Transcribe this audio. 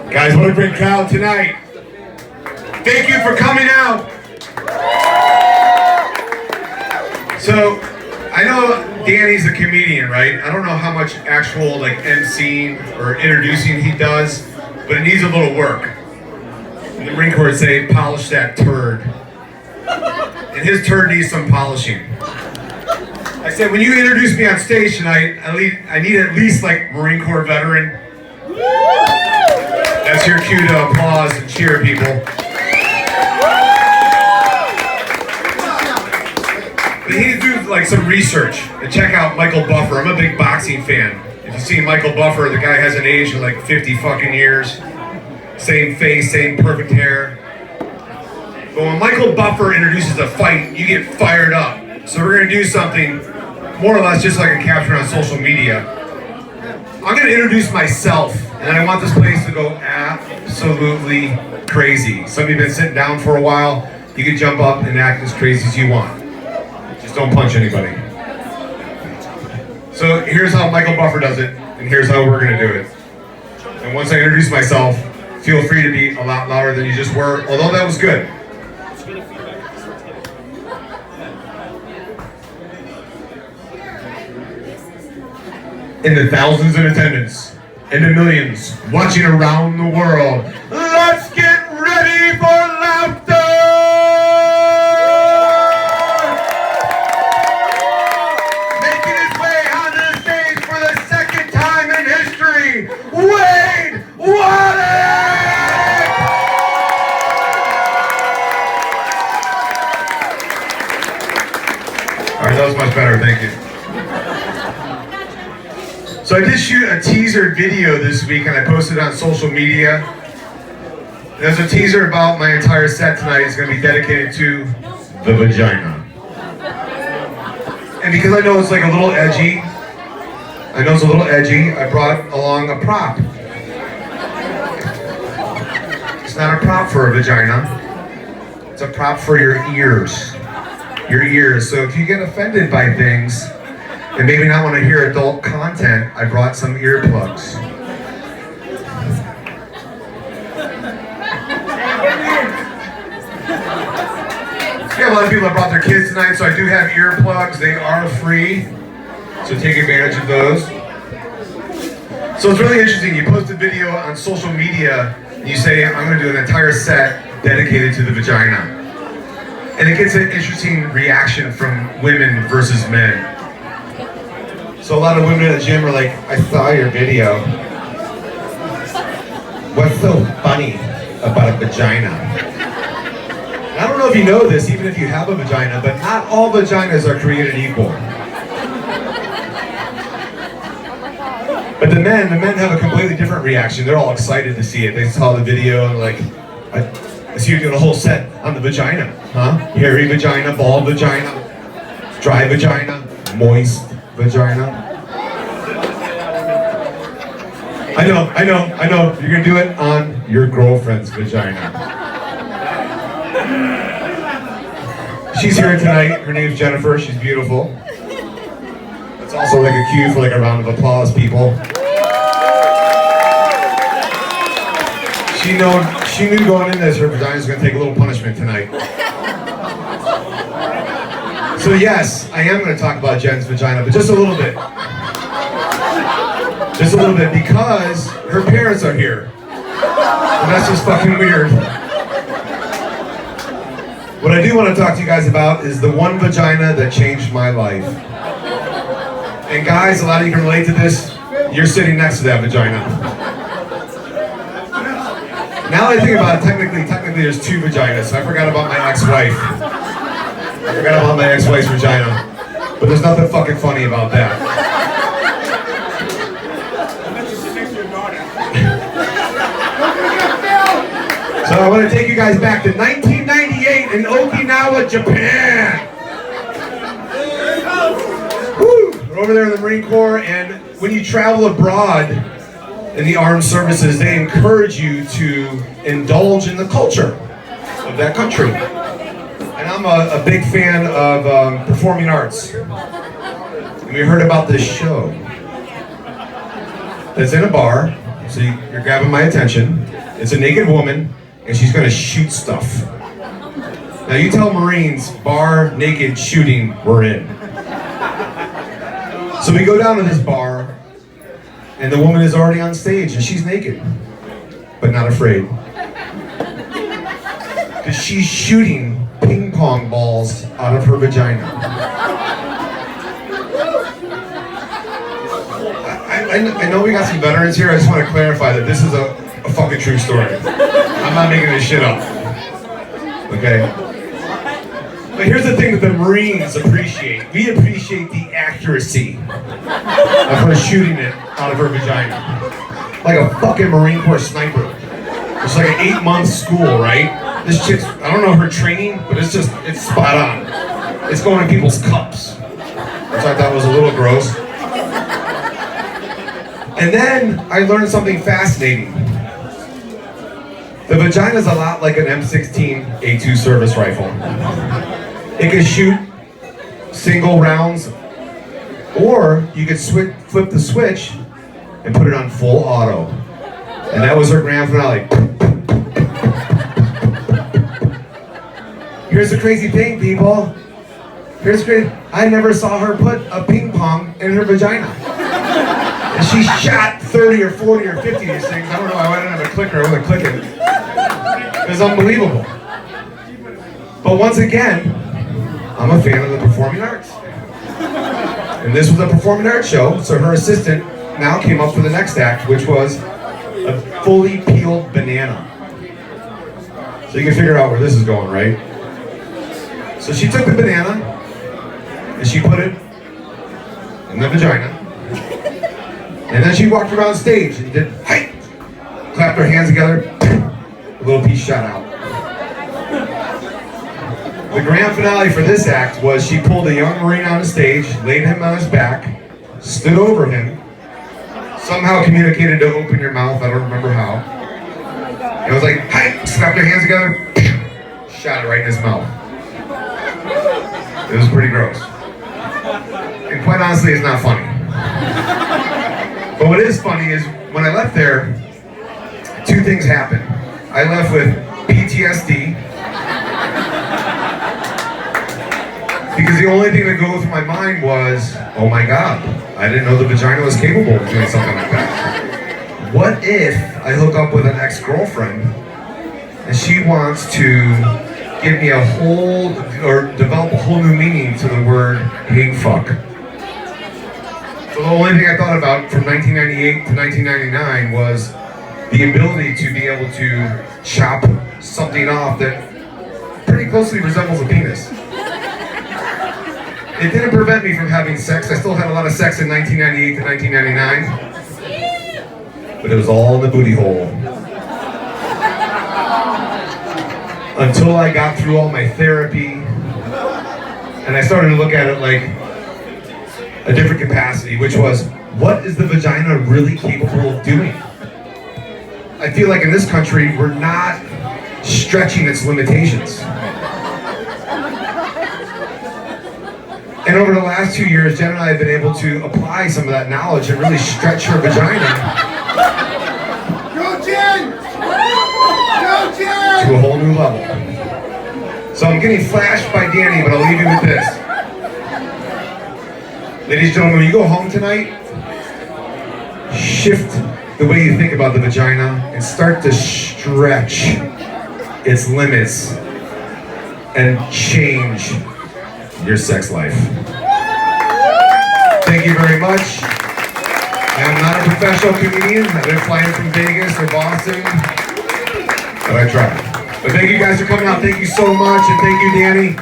Guys, what a great crowd tonight. Thank you for coming out. So, I know Danny's a comedian, right? I don't know how much actual like emceeing or introducing he does, but it needs a little work. In the Marine Corps would say, polish that turd. And his turd needs some polishing. I said, when you introduce me on stage tonight, I need at least like Marine Corps veteran. That's your cue to applause and cheer, people. But he needs to do like some research and check out Michael Buffer. I'm a big boxing fan. If you see Michael Buffer, the guy hasn't aged in like 50 fucking years. Same face, same perfect hair. But when Michael Buffer introduces a fight, you get fired up. So we're gonna do something more or less just like a capture on social media. I'm gonna introduce myself, and I want this place to go absolutely crazy. Some of you have been sitting down for a while. You can jump up and act as crazy as you want. Just don't punch anybody. So here's how Michael Buffer does it, and here's how we're gonna do it. And once I introduce myself, feel free to be a lot louder than you just were, although that was good. In the thousands in attendance, and the millions watching around the world, let's get ready for laughter! Making his way onto the stage for the second time in history, Wade Wadick! All right, that was much better, thank you. So I did shoot a teaser video this week and I posted it on social media. There's a teaser about my entire set tonight. It's going to be dedicated to the vagina. And because I know it's like a little edgy, I brought along a prop. It's not a prop for a vagina. It's a prop for your ears. Your ears. So if you get offended by things, and maybe not want to hear adult content, I brought some earplugs. Yeah, a lot of people have brought their kids tonight, so I do have earplugs. They are free, so take advantage of those. So it's really interesting. You post a video on social media, and you say, I'm going to do an entire set dedicated to the vagina. And it gets an interesting reaction from women versus men. So a lot of women at the gym are like, I saw your video. What's so funny about a vagina? And I don't know if you know this, even if you have a vagina, but not all vaginas are created equal. But the men have a completely different reaction. They're all excited to see it. They saw the video and like, I see you doing a whole set on the vagina, huh? Hairy vagina, bald vagina, dry vagina, moist vagina. I know. You're gonna do it on your girlfriend's vagina. She's here tonight. Her name's Jennifer. She's beautiful. It's also like a cue for like a round of applause, people. She knew going in this, her vagina's gonna take a little punishment tonight. So yes, I am gonna talk about Jen's vagina, but just a little bit. Just a little bit, because her parents are here. And that's just fucking weird. What I do want to talk to you guys about is the one vagina that changed my life. And guys, a lot of you can relate to this. You're sitting next to that vagina. Now that I think about it, technically there's two vaginas. I forgot about my ex-wife. I forgot about my ex-wife's vagina. But there's nothing fucking funny about that. So I want to take you guys back to 1998 in Okinawa, Japan. Woo! We're over there in the Marine Corps, and when you travel abroad in the armed services, they encourage you to indulge in the culture of that country. And I'm a big fan of performing arts. And we heard about this show. that's in a bar, so you're grabbing my attention. It's a naked woman, and she's gonna shoot stuff. Now you tell Marines, bar, naked, shooting, we're in. So we go down to this bar, and the woman is already on stage, and she's naked, but not afraid. Because she's shooting ping pong balls out of her vagina. I know we got some veterans here. I just want to clarify that this is a fucking true story. I'm not making this shit up. Okay? But here's the thing that the Marines appreciate. We appreciate the accuracy of her shooting it out of her vagina. Like a fucking Marine Corps sniper. It's like an 8-month school, right? This chick's, I don't know her training, but it's spot on. It's going in people's cups. Which I thought was a little gross. And then I learned something fascinating. The vagina's a lot like an M16 A2 service rifle. It can shoot single rounds, or you could flip the switch and put it on full auto. And that was her grand finale. Here's the crazy thing, people. Here's crazy. I never saw her put a ping pong in her vagina. And she shot 30 or 40 or 50 of these things. I don't know, I didn't have a clicker, I wasn't clicking. It was unbelievable. But once again, I'm a fan of the performing arts. And this was a performing arts show, so her assistant now came up for the next act, which was a fully peeled banana. So you can figure out where this is going, right? So she took the banana, and she put it in the vagina. And then she walked around stage and did, hey! Clapped her hands together, a little piece shot out. The grand finale for this act was she pulled a young Marine on the stage, laid him on his back, stood over him, somehow communicated to open your mouth, I don't remember how. It was like, hey! Slapped her hands together, shot it right in his mouth. It was pretty gross. And quite honestly, it's not funny. But what is funny is, when I left there, 2 things happened. I left with PTSD, because the only thing that go through my mind was, oh my God, I didn't know the vagina was capable of doing something like that. What if I hook up with an ex-girlfriend, and she wants to give me a whole, or develop a whole new meaning to the word hate fuck? So the only thing I thought about from 1998 to 1999 was the ability to be able to chop something off that pretty closely resembles a penis. It didn't prevent me from having sex. I still had a lot of sex in 1998 to 1999. But it was all in the booty hole. Until I got through all my therapy, and I started to look at it like a different capacity, which was, what is the vagina really capable of doing? I feel like in this country, we're not stretching its limitations. And over the last 2 years, Jen and I have been able to apply some of that knowledge and really stretch her vagina Go Jen! Go Jen! to a whole new level. So I'm getting flashed by Danny, but I'll leave you with this. Ladies and gentlemen, when you go home tonight, shift the way you think about the vagina and start to stretch its limits and change your sex life. Thank you very much. I'm not a professional comedian. I've been flying from Vegas or Boston, but I try. But thank you guys for coming out. Thank you so much, and thank you, Danny.